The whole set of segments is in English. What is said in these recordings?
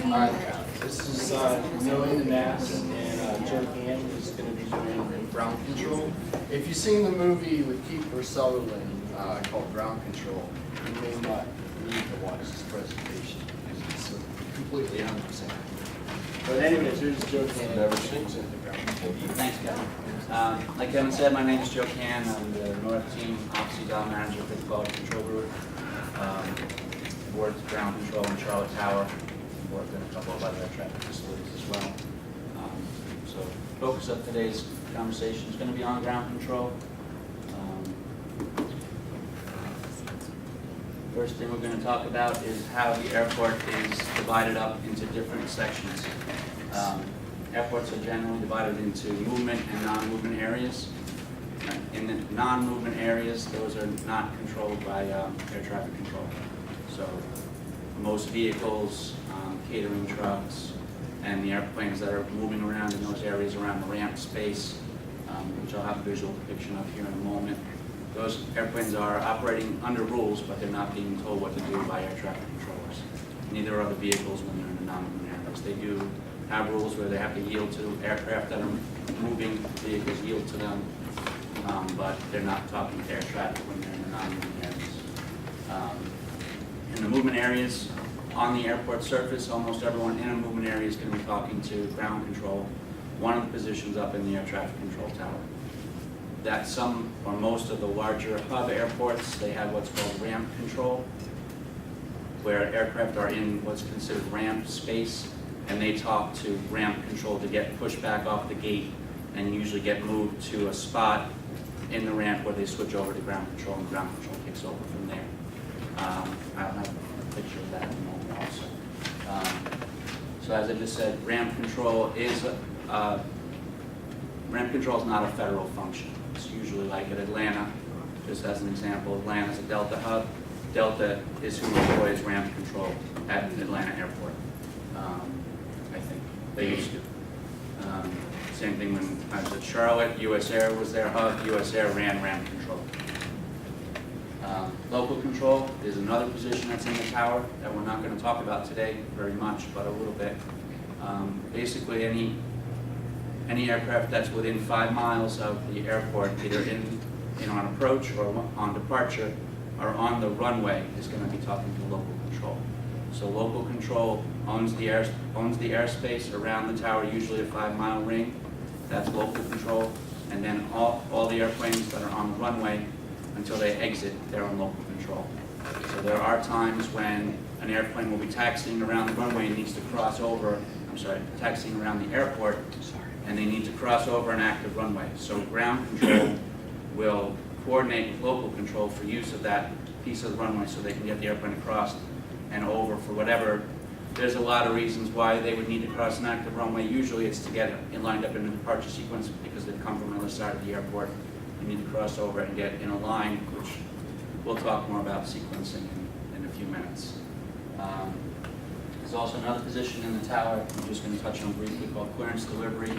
This is Noe the Nass, and Joe Gann is going to be doing ground control. If you've seen the movie with Kiefer Sutherland called Ground Control, you may not need to watch this presentation because it's completely 100%. But anyways, here's Joe Gann. Never seen the ground control. Thanks, Kevin. Like Kevin said, my name is Joe Gann. I'm the North Team Office Dom Manager for the Quality Control Group. Worked ground control in Charlotte Tower. Worked in a couple of other air traffic facilities as well. So focus of today's conversation is going to be on ground control. First thing we're going to talk about is how the airport is divided up into different sections. Airports are generally divided into movement and non-movement areas. In the non-movement areas, those are not controlled by air traffic control. So most vehicles, catering trucks, and the airplanes that are moving around in those areas around the ramp space, which I'll have a visual depiction of here in a moment. Those airplanes are operating under rules, but they're not being told what to do by air traffic controllers. Neither are the vehicles when they're in the non-movement areas. They do have rules where they have to yield to aircraft that are moving, vehicles yield to them, but they're not talking to air traffic when they're in the non-movement areas. In the movement areas, on the airport surface, almost everyone in a movement area is going to be talking to ground control, one of the positions up in the air traffic control tower. That some or most of the larger hub airports, they have what's called ramp control, where aircraft are in what's considered ramp space, and they talk to ramp control to get pushed back off the gate and usually get moved to a spot in the ramp where they switch over to ground control, and ground control takes over from there. I'll have a picture of that in a moment also. So as I just said, ramp control is not a federal function. It's usually like at Atlanta, just as an example, Atlanta's a Delta hub. Delta is who employs ramp control at Atlanta Airport. I think they used to. Same thing when I was at Charlotte, US Air was their hub. US Air ran ramp control. Local control is another position that's in the tower that we're not going to talk about today very much, but a little bit. Basically, any aircraft that's within 5 miles of the airport, either on approach or on departure, or on the runway, is going to be talking to local control. So local control owns the airspace around the tower, usually a 5-mile ring. That's local control, and then all the airplanes that are on the runway, until they exit, they're on local control. So there are times when an airplane will be taxiing around the runway and needs to cross over, taxiing around the airport, and they need to cross over an active runway. So ground control will coordinate with local control for use of that piece of the runway so they can get the airplane across and over for whatever. There's a lot of reasons why they would need to cross an active runway. Usually it's to get it lined up in a departure sequence because they've come from the other side of the airport. You need to cross over and get in a line, which we'll talk more about sequencing in a few minutes. There's also another position in the tower I'm just going to touch on briefly called clearance delivery.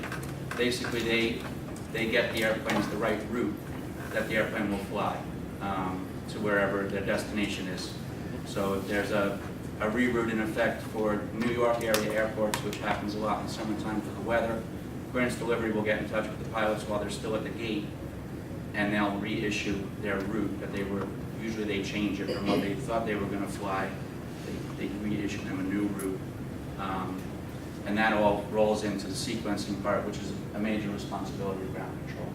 Basically, they get the airplanes the right route that the airplane will fly to wherever their destination is. So if there's a reroute in effect for New York area airports, which happens a lot in the summertime for the weather, clearance delivery will get in touch with the pilots while they're still at the gate, and they'll reissue their route that usually they change it from what they thought they were going to fly. They reissue them a new route. And that all rolls into the sequencing part, which is a major responsibility of ground control.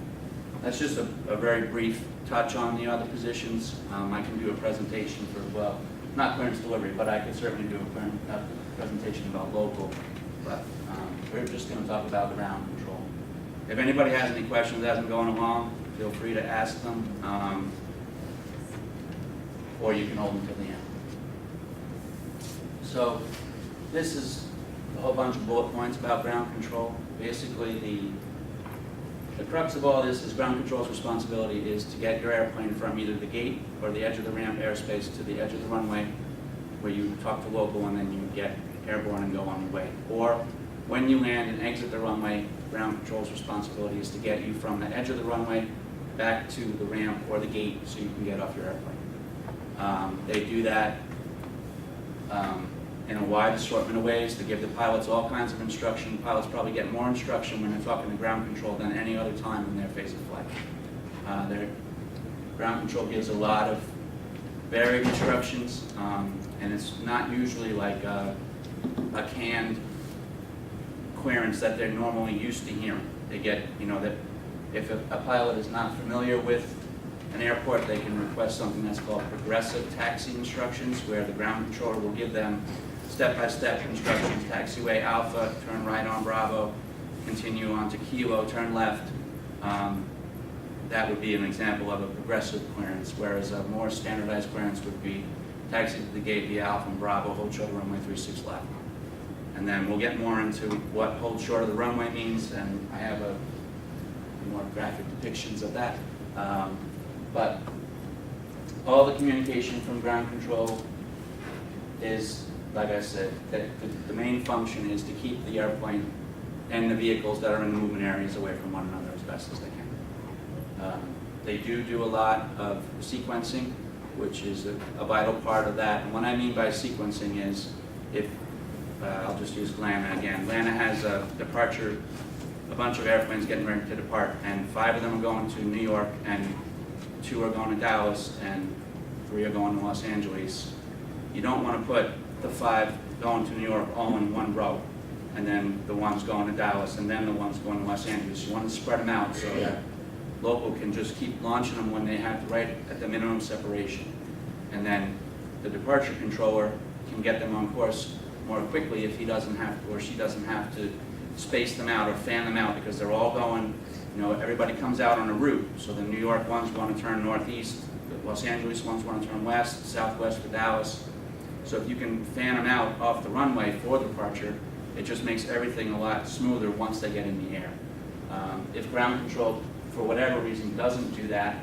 That's just a very brief touch on the other positions. I can do a presentation for, not clearance delivery, but I could certainly do a presentation about local. But we're just going to talk about ground control. If anybody has any questions as I'm going along, feel free to ask them, or you can hold them till the end. So this is a whole bunch of bullet points about ground control. Basically, the crux of all this is ground control's responsibility is to get your airplane from either the gate or the edge of the ramp airspace to the edge of the runway, where you talk to local and then you get airborne and go on your way. Or when you land and exit the runway, ground control's responsibility is to get you from the edge of the runway back to the ramp or the gate so you can get off your airplane. They do that in a wide assortment of ways to give the pilots all kinds of instruction. Pilots probably get more instruction when they're talking to ground control than any other time in their phase of flight. Their ground control gives a lot of varied instructions, and it's not usually like a canned clearance that they're normally used to hearing. They get, that if a pilot is not familiar with an airport, they can request something that's called progressive taxi instructions, where the ground controller will give them step-by-step instructions. Taxiway Alpha, turn right on Bravo, continue on to Kilo, turn left. That would be an example of a progressive clearance, whereas a more standardized clearance would be taxi to the gate via Alpha and Bravo, hold short of runway 36 left. And then we'll get more into what hold short of the runway means, and I have a more graphic depictions of that. But all the communication from ground control is, like I said, that the main function is to keep the airplane and the vehicles that are in the movement areas away from one another as best as they can. They do a lot of sequencing, which is a vital part of that. And what I mean by sequencing is, if I'll just use Atlanta again. Atlanta has a departure, a bunch of airplanes getting ready to depart, and 5 of them are going to New York, and 2 are going to Dallas, and 3 are going to Los Angeles. You don't want to put the 5 going to New York all in one row, and then the ones going to Dallas, and then the ones going to Los Angeles. You want to spread them out so that local can just keep launching them when they have to, right at the minimum separation. And then the departure controller can get them on course more quickly if he doesn't have to, or she doesn't have to space them out or fan them out, because they're all going, everybody comes out on a route. So the New York ones want to turn northeast, the Los Angeles ones want to turn west, southwest for Dallas. So if you can fan them out off the runway for departure, it just makes everything a lot smoother once they get in the air. If ground control, for whatever reason, doesn't do that,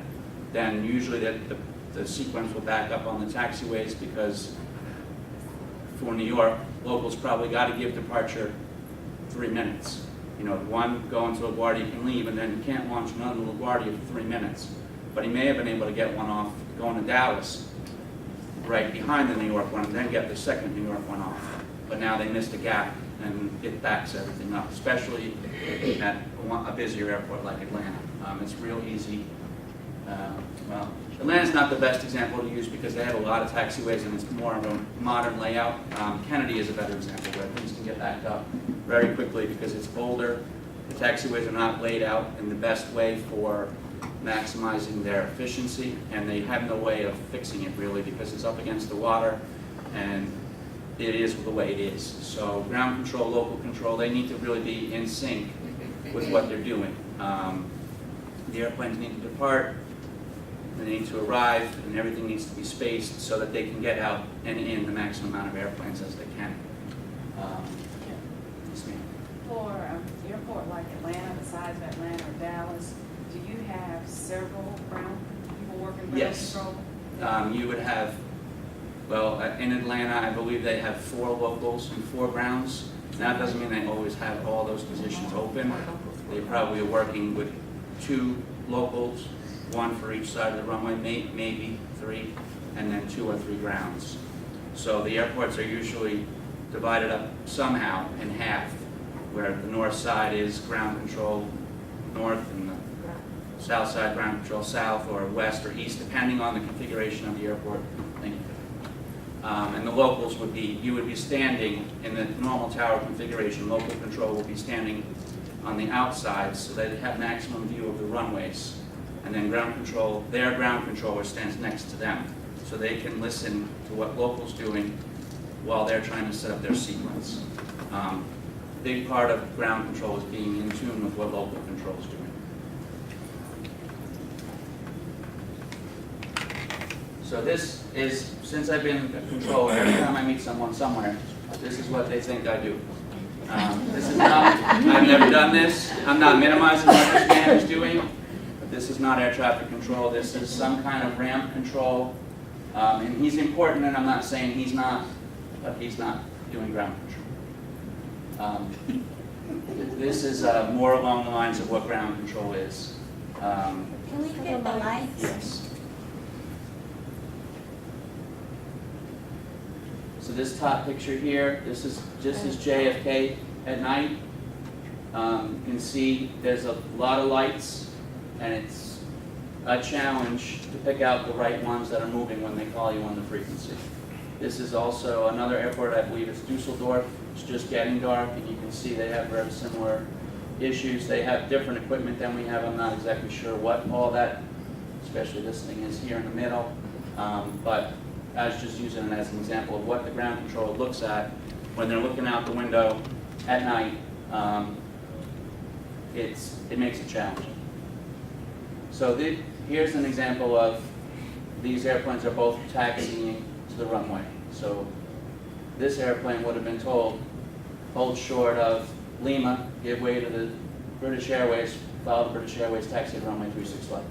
then usually the sequence will back up on the taxiways, because for New York, locals probably got to give departure 3 minutes. One going to LaGuardia can leave, and then you can't launch another LaGuardia for 3 minutes. But he may have been able to get one off going to Dallas right behind the New York one, and then get the second New York one off. But now they missed a gap, and it backs everything up, especially at a busier airport like Atlanta. It's real easy. Well, Atlanta's not the best example to use because they have a lot of taxiways and it's more of a modern layout. Kennedy is a better example where things can get backed up very quickly because it's older. The taxiways are not laid out in the best way for maximizing their efficiency, and they have no way of fixing it really because it's up against the water and it is the way it is. So ground control, local control, they need to really be in sync with what they're doing. The airplanes need to depart, they need to arrive, and everything needs to be spaced so that they can get out and in the maximum amount of airplanes as they can. Yes, ma'am. For an airport like Atlanta, the size of Atlanta or Dallas, do you have several ground people working ground Yes. control? You would have, well, in Atlanta, I believe they have 4 locals and 4 grounds. Now, that doesn't mean they always have all those positions open. They probably are working with 2 locals, 1 for each side of the runway, maybe 3, and then 2 or 3 grounds. So the airports are usually divided up somehow in half, where the north side is ground control north and the south side ground control south or west or east, depending on the configuration of the airport. Thank you. And the locals would be, you would be standing in the normal tower configuration. Local control will be standing on the outside so they have maximum view of the runways. And then ground control, their ground controller stands next to them. So they can listen to what local's doing while they're trying to set up their sequence. Big part of ground control is being in tune with what local control is doing. So this is, since I've been a controller, every time I meet someone somewhere, this is what they think I do. This is not, I've never done this. I'm not minimizing what this man is doing, but this is not air traffic control. This is some kind of ramp control. And he's important, and I'm not saying he's not, but he's not doing ground control. This is more along the lines of what ground control is. Can we get the lights? Yes. So this top picture here, this is JFK at night. You can see there's a lot of lights, and it's a challenge to pick out the right ones that are moving when they call you on the frequency. This is also another airport, I believe it's Dusseldorf. It's just getting dark, and you can see they have very similar issues. They have different equipment than we have. I'm not exactly sure what all that, especially this thing is here in the middle. But I was just using it as an example of what the ground controller looks at when they're looking out the window at night. It makes it challenging. So here's an example of these airplanes are both taxiing to the runway. So this airplane would have been told, hold short of Lima, give way to the British Airways, follow the British Airways taxi to runway 36 left.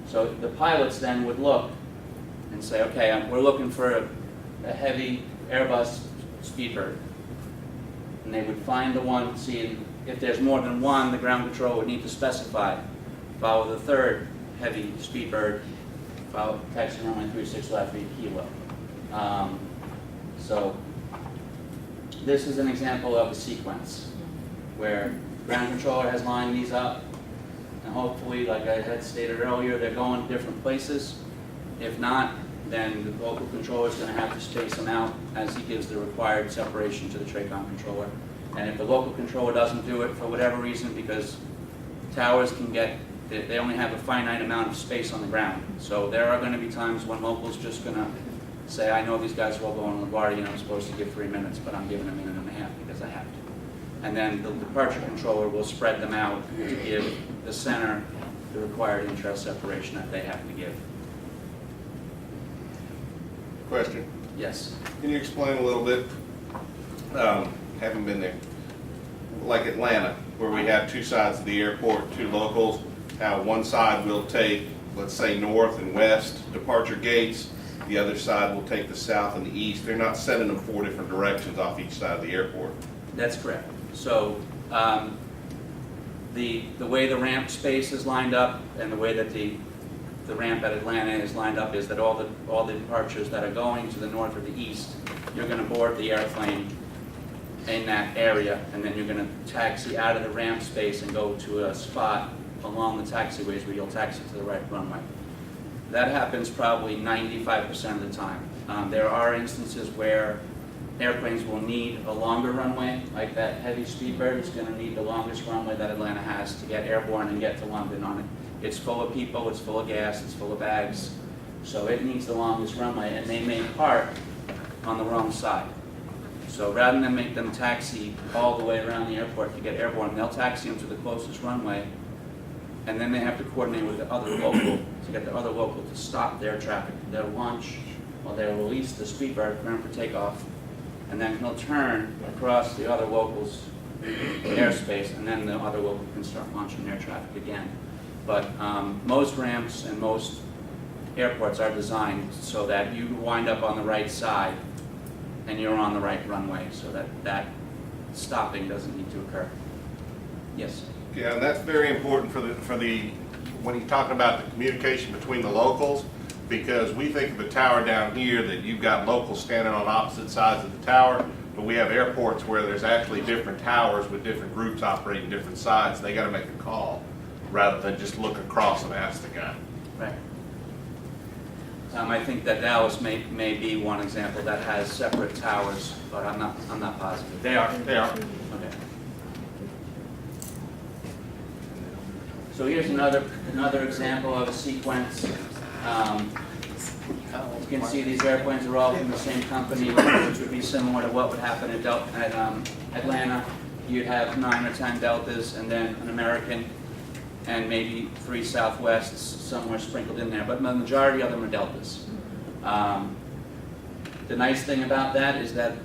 So the pilots then would look and say, okay, we're looking for a heavy Airbus Speedbird. And they would find the one, see if there's more than one, the ground control would need to specify. Follow the third heavy Speedbird, follow taxi runway 36 left, 8 kilo. So this is an example of a sequence where the ground controller has lined these up, and hopefully, like I had stated earlier, they're going different places. If not, then the local controller is going to have to space them out as he gives the required separation to the TRACON controller. And if the local controller doesn't do it for whatever reason, because towers can get, they only have a finite amount of space on the ground. So there are going to be times when local's just going to say, I know these guys are all going to LaGuardia and I'm supposed to give 3 minutes, but I'm giving a minute and a half because I have to. And then the departure controller will spread them out to give the center the required intrail separation that they have to give. Question. Yes. Can you explain a little bit, haven't been there, like Atlanta, where we have two sides of the airport, two locals, how one side will take, let's say, north and west departure gates, the other side will take the south and the east. They're not sending them 4 different directions off each side of the airport. That's correct. So the way the ramp space is lined up and the way that the ramp at Atlanta is lined up is that all the departures that are going to the north or the east, you're going to board the airplane in that area, and then you're going to taxi out of the ramp space and go to a spot along the taxiways where you'll taxi to the right runway. That happens probably 95% of the time. There are instances where airplanes will need a longer runway, like that heavy Speedbird is going to need the longest runway that Atlanta has to get airborne and get to London on it. It's full of people, it's full of gas, it's full of bags, so it needs the longest runway, and they may park on the wrong side. So rather than make them taxi all the way around the airport to get airborne, they'll taxi them to the closest runway, and then they have to coordinate with the other local to get the other local to stop their traffic. They'll launch, or they'll release the Speedbird, prepare for takeoff, and then he'll turn across the other local's airspace, and then the other local can start launching their traffic again. But most ramps and most airports are designed so that you wind up on the right side and you're on the right runway, so that stopping doesn't need to occur. Yes? Yeah, and that's very important for the when you're talking about the communication between the locals, because we think of a tower down here that you've got locals standing on opposite sides of the tower, but we have airports where there's actually different towers with different groups operating different sides. They got to make a call rather than just look across and ask the guy. Right. I think that Dallas may be one example that has separate towers, but I'm not positive. They are. Okay. So here's another example of a sequence. You can see these airplanes are all from the same company, which would be similar to what would happen at Atlanta. You'd have 9 or 10 Deltas, and then an American, and maybe 3 Southwests somewhere sprinkled in there, but the majority of them are Deltas. The nice thing about that is that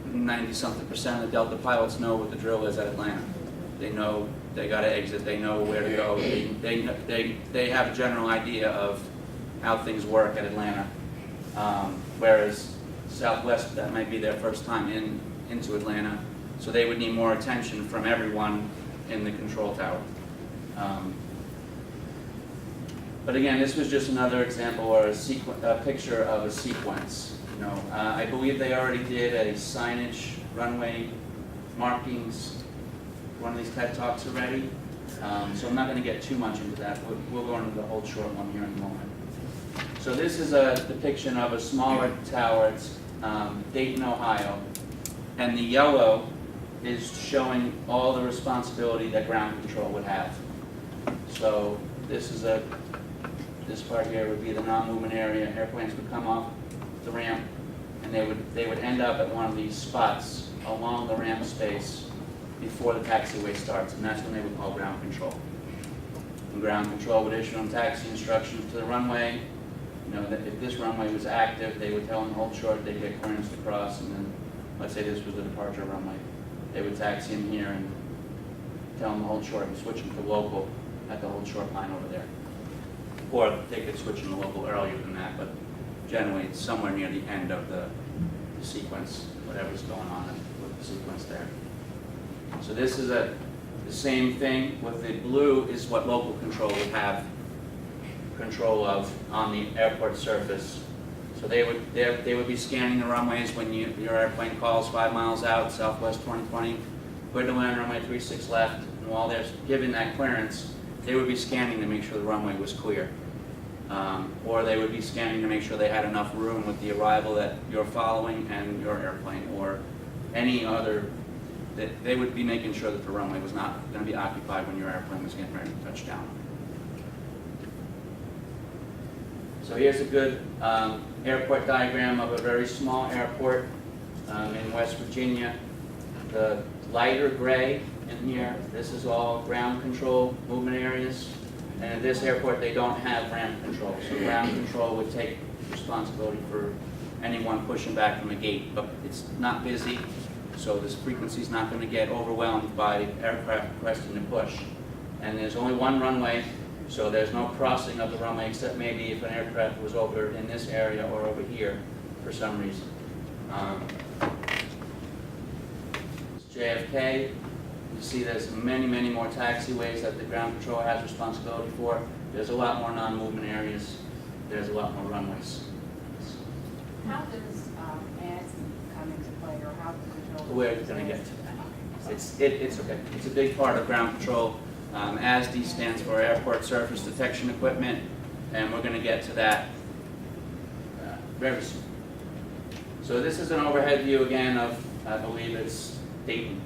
90-something% of the Delta pilots know what the drill is at Atlanta. They know they got to exit, they know where to go, they have a general idea of how things work at Atlanta. Whereas Southwest, that might be their first time into Atlanta, so they would need more attention from everyone in the control tower. But again, this was just another example or a picture of a sequence. You know, I believe they already did a signage, runway markings, one of these TED Talks already. So I'm not going to get too much into that. We'll go into the whole short one here in a moment. So this is a depiction of a smaller tower. It's Dayton, Ohio. And the yellow is showing all the responsibility that ground control would have. So this is this part here would be the non-movement area. Airplanes would come off the ramp, and they would end up at one of these spots along the ramp space before the taxiway starts, and that's when they would call ground control. And ground control would issue them taxi instructions to the runway. You know, that if this runway was active, they would tell them to hold short, they'd get clearance to cross, and then, let's say this was the departure runway, they would taxi in here and tell them to hold short and switch them to local at the hold short line over there. Or they could switch them to local earlier than that, but generally it's somewhere near the end of the sequence, whatever's going on with the sequence there. So this is the same thing. With the blue is what local control would have control of on the airport surface. So they would be scanning the runways when your airplane calls 5 miles out, Southwest 2020, clear to land, runway 36 left, and while they're giving that clearance, they would be scanning to make sure the runway was clear. Or they would be scanning to make sure they had enough room with the arrival that you're following and your airplane, or any other, that they would be making sure that the runway was not going to be occupied when your airplane was getting ready to touch down. So here's a good airport diagram of a very small airport in West Virginia. The lighter gray in here, this is all ground control movement areas. And at this airport, they don't have ramp control. So ground control would take responsibility for anyone pushing back from a gate. But it's not busy, so this frequency is not going to get overwhelmed by aircraft requesting to push. And there's only one runway, so there's no crossing of the runway, except maybe if an aircraft was over in this area or over here for some reason. It's JFK. You see there's many, many more taxiways that the ground control has responsibility for. There's a lot more non-movement areas. There's a lot more runways. How does ads come into play, or how does control? We're going to get to that. It's okay. It's a big part of ground control. ASD stands for Airport Surface Detection Equipment, and we're going to get to that very soon. So this is an overhead view again of, I believe it's Dayton.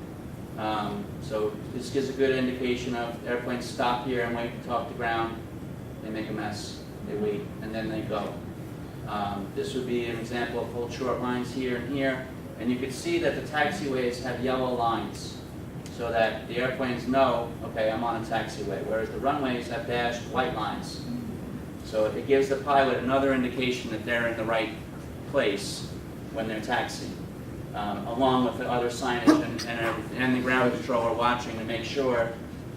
So this gives a good indication of airplanes stop here and wait to talk to ground. They make a mess, they wait, and then they go. This would be an example of hold short lines here and here. And you can see that the taxiways have yellow lines so that the airplanes know, okay, I'm on a taxiway, whereas the runways have dashed white lines. So it gives the pilot another indication that they're in the right place when they're taxiing. Along with the other signage and the ground controller watching to make sure,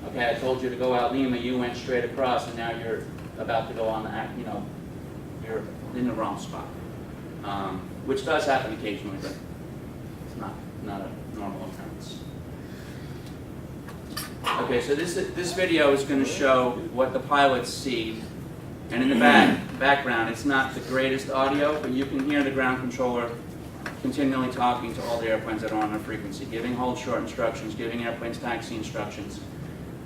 okay, I told you to go out Lima, you went straight across, and now you're about to go on the, you know, you're in the wrong spot. Which does happen occasionally, but it's not a normal occurrence. Okay, so this video is going to show what the pilots see, and in the background, it's not the greatest audio, but you can hear the ground controller continually talking to all the airplanes that are on their frequency, giving hold short instructions, giving airplanes taxi instructions,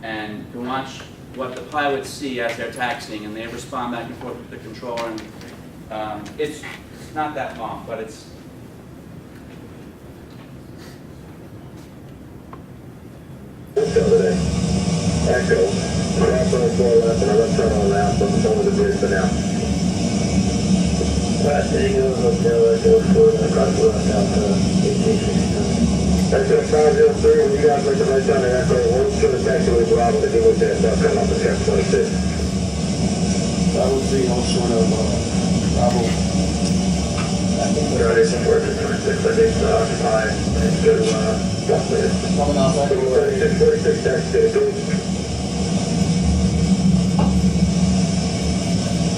and you can watch what the pilots see as they're taxiing, and they respond back and forth with the controller. And it's not that long, but it's. Echo, left on 4 left and a left turn on left, I'm over the bridge for now. Last Eagle, Hotel Echo, 4 across the left out to 1862. Echo 503, when you guys make the right turn to Echo, we'll turn the taxiway Bravo to deal with that stuff coming off the Cap 26. That would be on short of Bravo. Got it, support the 26, I think, occupied, and go to, Coming off that way. 46 taxi to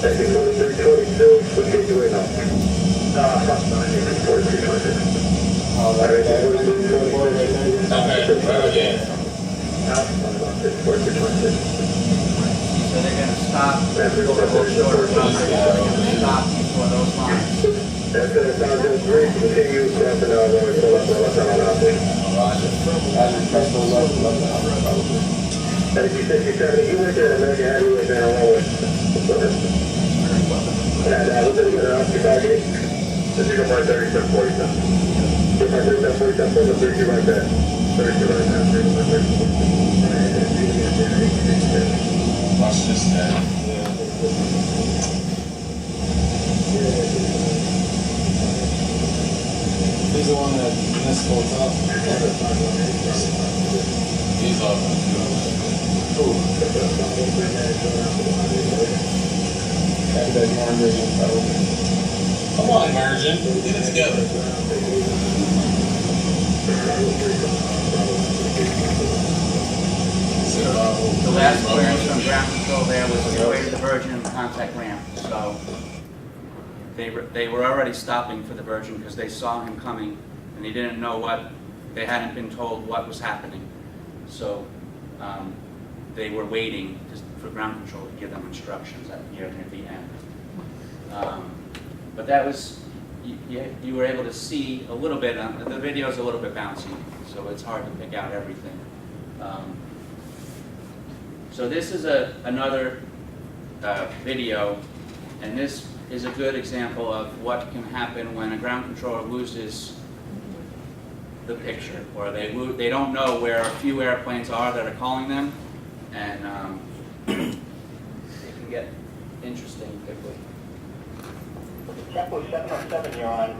Thank you, 4322, what gate do we know? 4326. Oh, that right there. Okay, yeah. 4326. So they're going to to stop, go a little shorter, stop before those lines. That's it, Sergeant 3, continue crossing our road, pull up, And if you said you're trying to, you went there, American Highway down lower. And what's it, Chicago? This is my 3747. If my 3747, pull the 32 right there. 32 right there. Watch this now. He's the one that missed what's up. He's off. Come on, Emergent. Get it together. The last clearance from ground control there was the way to the Virgin contact ramp, so they were already stopping for the Virgin because they saw him coming and they didn't know what, they hadn't been told what was happening. So they were waiting for ground control to give them instructions near the end. But that was, you were able to see a little bit, the video's a little bit bouncy, so it's hard to pick out everything. So this is another video, and this is a good example of what can happen when a ground controller loses the picture, or they don't know where a few airplanes are that are calling them, and it can get interesting quickly. JetBlue 707, you're on.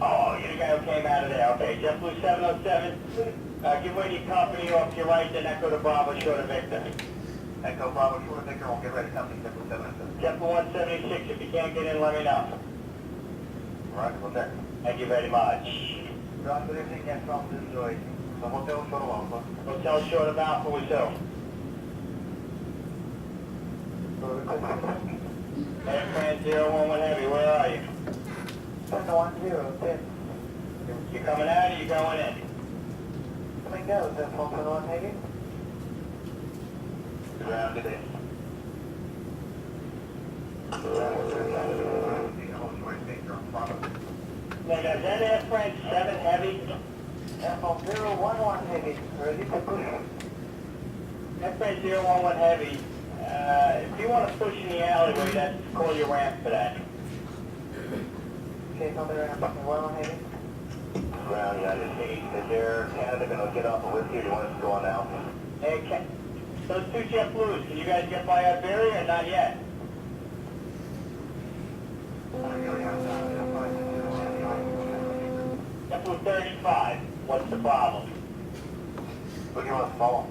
Oh, you're the guy who came out of there. Okay, JetBlue 707, give way to your company off to your right, then Echo to Bravo, short of Victor. Echo Bravo, short of Victor, we'll get ready to company JetBlue 707. JetBlue 176, if you can't get in, let me know. All right, we'll check. Thank you very much. John, good evening, yes, from this way. The hotel short of Alpha. Hotel short of Alpha was who? Airplane 011 Heavy, where are you? 1010. You coming out or you going in? Coming out, 1011 Heavy. Ground it in. Now, is that airplane 7 Heavy? Airplane 011 Heavy, ready to push. Airplane 011 Heavy. If you want to push in the alleyway, that's call your ramp for that. Okay, come there, airplane 1 Heavy. Ground United States. Is there Canada going to get off of whiskey or do you want us to go on now? Hey, those two JetBlues, can you guys get by Iberia or not yet? JetBlue 35, what's the problem? What do you want to follow?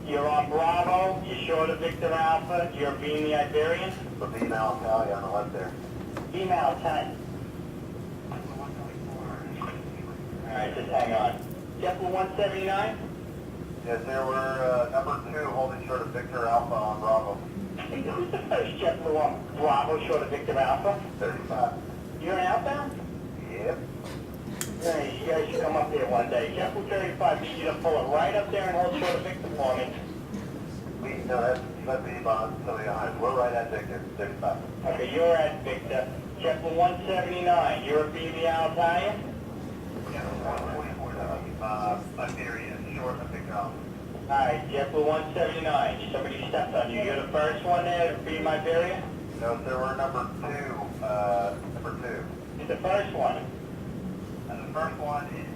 You're on Bravo, you're short of Victor Alpha, you're being the Iberian? The female Italian on the left there. Female Italian. Alright, just hang on. JetBlue 179? Yes, there were number 2 holding short of Victor Alpha on Bravo. Hey, who's the first JetBlue on Bravo short of Victor Alpha? 35. You're an outbound? Yep. Hey, you guys should come up here one day. JetBlue 35 needs you to pull it right up there and hold short of Victor for me. No, that's let me bond somebody behind. We're right at Victor, 35. Okay, you're at Victor. JetBlue 179, you're a BB Altair? Yeah, 144, Iberia, short of Victor Alpha. Alright, JetBlue 179, somebody stepped on you. You're the first one there to be my Iberia? No, there were number 2, You're the first one. And the first one is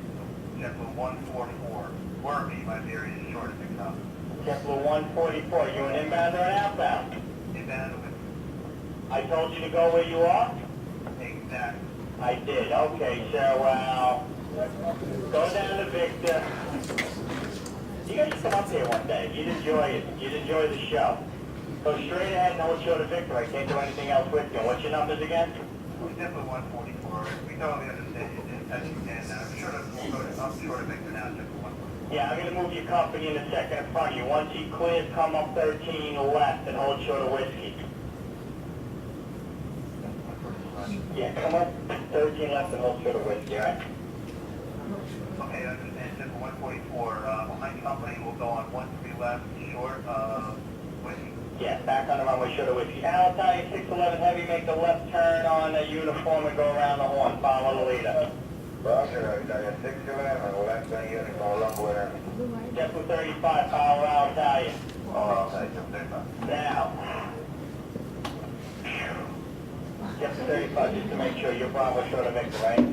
JetBlue 144. Wormy, my Iberia, short of Victor Alpha. JetBlue 144, you an inbound or an outbound? Inbound. I told you to go where you are? Exactly. I did, okay, so, go down to Victor. You guys should come up here one day, you'd enjoy it, you'd enjoy the show. Go straight ahead and hold short of Victor, I can't do anything else with you. What's your numbers again? JetBlue 144, we totally understand you did, as you can, I'm short of Victor now, JetBlue 144. Yeah, I'm going to move your company in a second in front of you. Once he clears, come up 13 left and hold short of whiskey. Yeah, come up 13 left and hold short of whiskey, all right? Okay, I understand. JetBlue 144. Behind company, we'll go on 13 left, short of whiskey. Yes, back on the runway, shoulder with you. Now, Italian 611 Heavy, make the left turn on the uniform and go around the horn. Follow the leader. Roger, Italian 611, left turn uniform, runway. JetBlue 35, power out, Italian. Oh, okay, now. JetBlue 35, just to make sure your Bravo shoulder makes the right.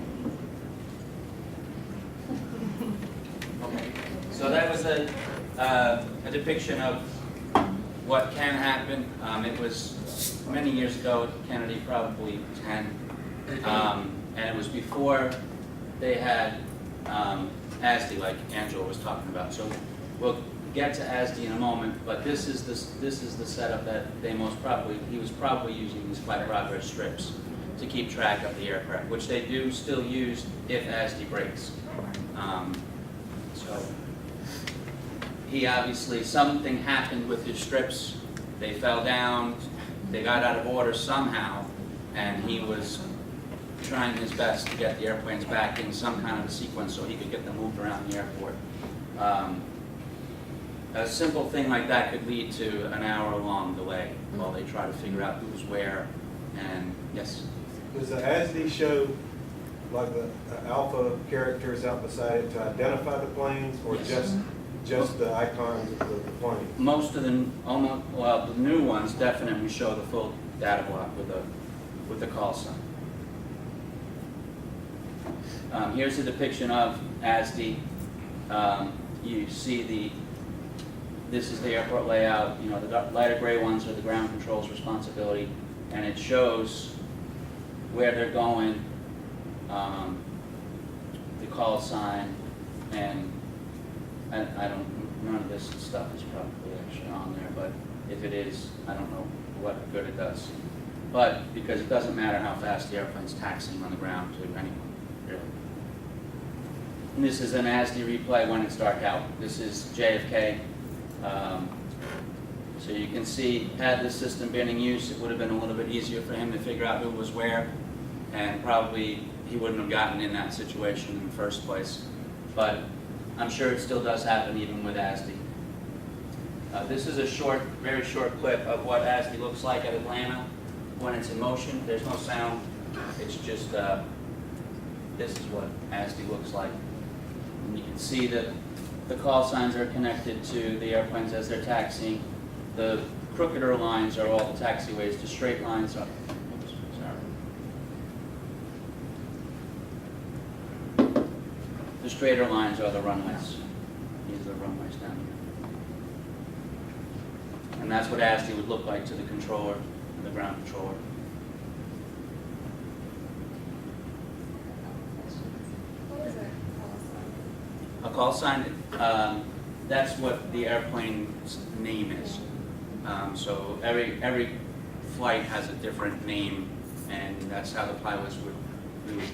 Okay, so that was a depiction of what can happen. It was many years ago, Kennedy, probably 10, and it was before they had ASDI, like Angela was talking about. So we'll get to ASDI in a moment, but this is the setup that he was probably using these flight progress strips to keep track of the aircraft, which they do still use if ASDI breaks. So he obviously, something happened with his strips. They fell down, they got out of order somehow, and he was trying his best to get the airplanes back in some kind of a sequence so he could get them moved around the airport. A simple thing like that could lead to an hour-long delay while they try to figure out who's where. And yes? Does the ASDI show like the alpha characters out beside it to identify the planes, or Yes. just the icons of the plane? Most of the new ones definitely show the full data block with the call sign. Here's a depiction of ASDI. You see this is the airport layout. You know, the lighter gray ones are the ground control's responsibility, and it shows where they're going, the call sign, and I don't, none of this stuff is probably actually on there, but if it is, I don't know what good it does. But, because it doesn't matter how fast the airplane's taxiing on the ground to anyone, really. And this is an ASDI replay when it's dark out. This is JFK. So you can see, had this system been in use, it would have been a little bit easier for him to figure out who was where, and probably he wouldn't have gotten in that situation in the first place. But I'm sure it still does happen even with ASDI. This is a very short clip of what ASDI looks like at Atlanta when it's in motion. There's no sound. It's just, this is what ASDI looks like. And you can see that the call signs are connected to the airplanes as they're taxiing. The crookeder lines are all the taxiways. The straight lines are, oops, sorry. The straighter lines are the runways. These are the runways down here. And that's what ASDI would look like to the controller, the ground controller. What is it? A call sign, that's what the airplane's name is. So every flight has a different name, and that's how the pilots would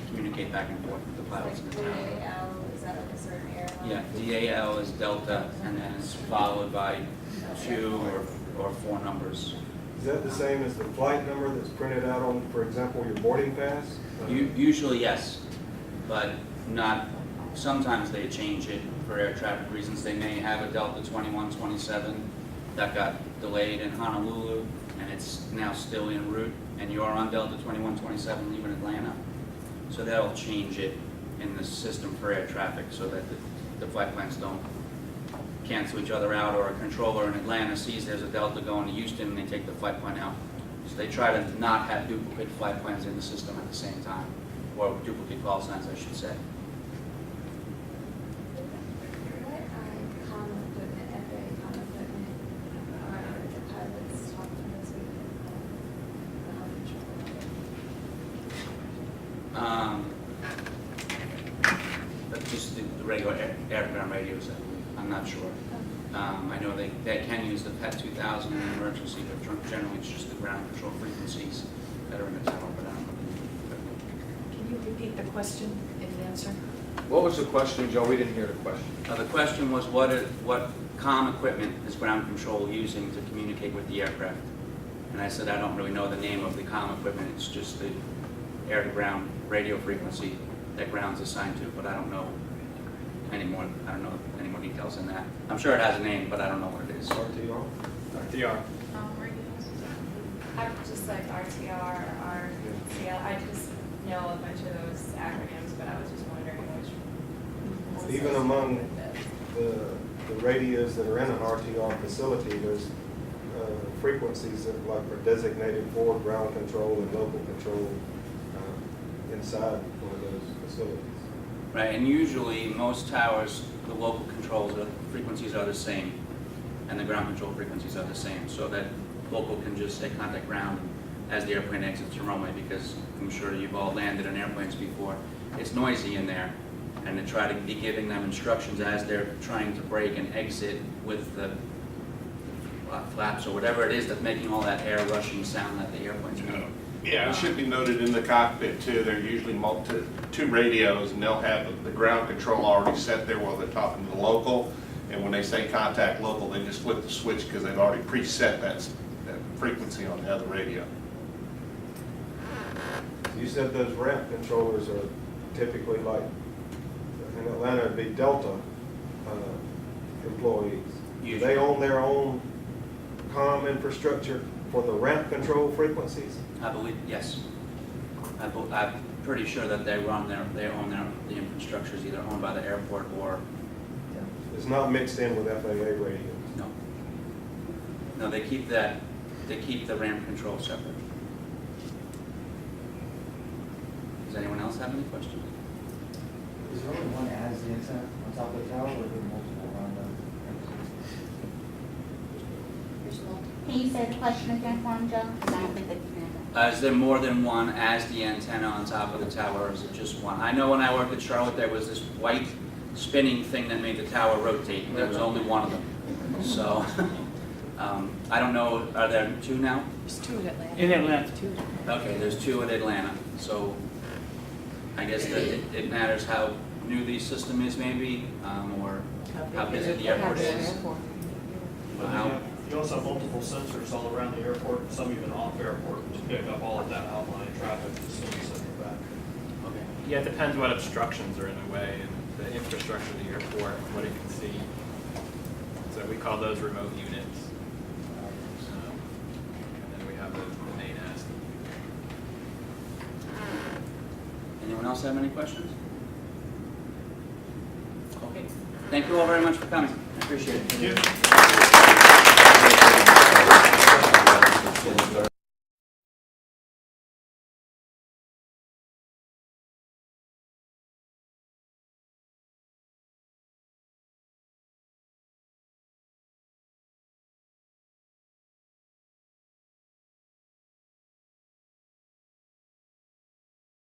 communicate back and forth with the pilots in the tower. DAL, is that like a certain airline? Yeah, DAL is Delta, and then it's followed by 2 or 4 numbers. Is that the same as the flight number that's printed out on, for example, your boarding pass? Usually yes, but not. Sometimes they change it for air traffic reasons. They may have a Delta 2127 that got delayed in Honolulu, and it's now still en route, and you're on Delta 2127 leaving Atlanta. So they'll change it in the system for air traffic so that the flight plans don't cancel each other out, or a controller in Atlanta sees there's a Delta going to Houston and they take the flight plan out. So they try to not have duplicate flight plans in the system at the same time, or duplicate call signs, I should say. What common equipment, FAA common equipment, are the pilots talking this week? But just the regular air-to-ground radios, I'm not sure. I know they can use the PET 2000 in an emergency, but generally it's just the ground control frequencies that are in the tower, but I don't know. Can you repeat the question and answer? What was the question, Joe? We didn't hear the question. The question was what comm equipment is ground control using to communicate with the aircraft? And I said I don't really know the name of the comm equipment, it's just the air-to-ground radio frequency that ground's assigned to, but I don't know any more details than that. I'm sure it has a name, but I don't know what it is. RTR? RTR. Marie? just like RTR, RCL, I just know a bunch of those acronyms, but I was just wondering which. Even among the radios that are in an RTR facility, there's frequencies that like are designated for ground control and local control inside one of those facilities. Right, and usually most towers, the local controls, the frequencies are the same, and the ground control frequencies are the same, so that local can just say contact ground as the airplane exits the runway, because I'm sure you've all landed in airplanes before. It's noisy in there, and to try to be giving them instructions as they're trying to brake and exit with the flaps or whatever it is that's making all that air rushing sound that the airplanes make. Yeah, it should be noted in the cockpit too, there are usually two radios, and they'll have the ground control already set there while they're talking to the local. And when they say contact local, they just flip the switch because they've already preset that frequency on the other radio. You said those ramp controllers are typically like, in Atlanta, it'd be Delta employees. Do they own their own comm infrastructure for the ramp control frequencies? I believe, yes. I'm pretty sure that they own the infrastructure is either owned by the airport or, It's not mixed in with FAA radios. no. No, they keep the ramp control separate. Does anyone else have any questions? Is there only one as the antenna on top of the tower, or are there multiple around them? Can you say the question again for him, Joe? 'Cause I don't think they can hear that. Is there more than one as the antenna on top of the tower, or is it just one? I know when I worked at Charlotte, there was this white spinning thing that made the tower rotate, and there was only one of them. So, I don't know, are there two now? There's two in Atlanta. In Atlanta. Okay, there's two in Atlanta, so I guess that it matters how new the system is maybe, or how busy the airport is. How- You also have multiple sensors all around the airport, and some even off airport, to pick up all of that outlying traffic as soon as they come back. Okay. Yeah, it depends what obstructions are in the way and the infrastructure of the airport, what it can see. So we call those remote units. And then we have the main AST. Anyone else have any questions? Okay. Thank you all very much for coming. I appreciate it. Thank you.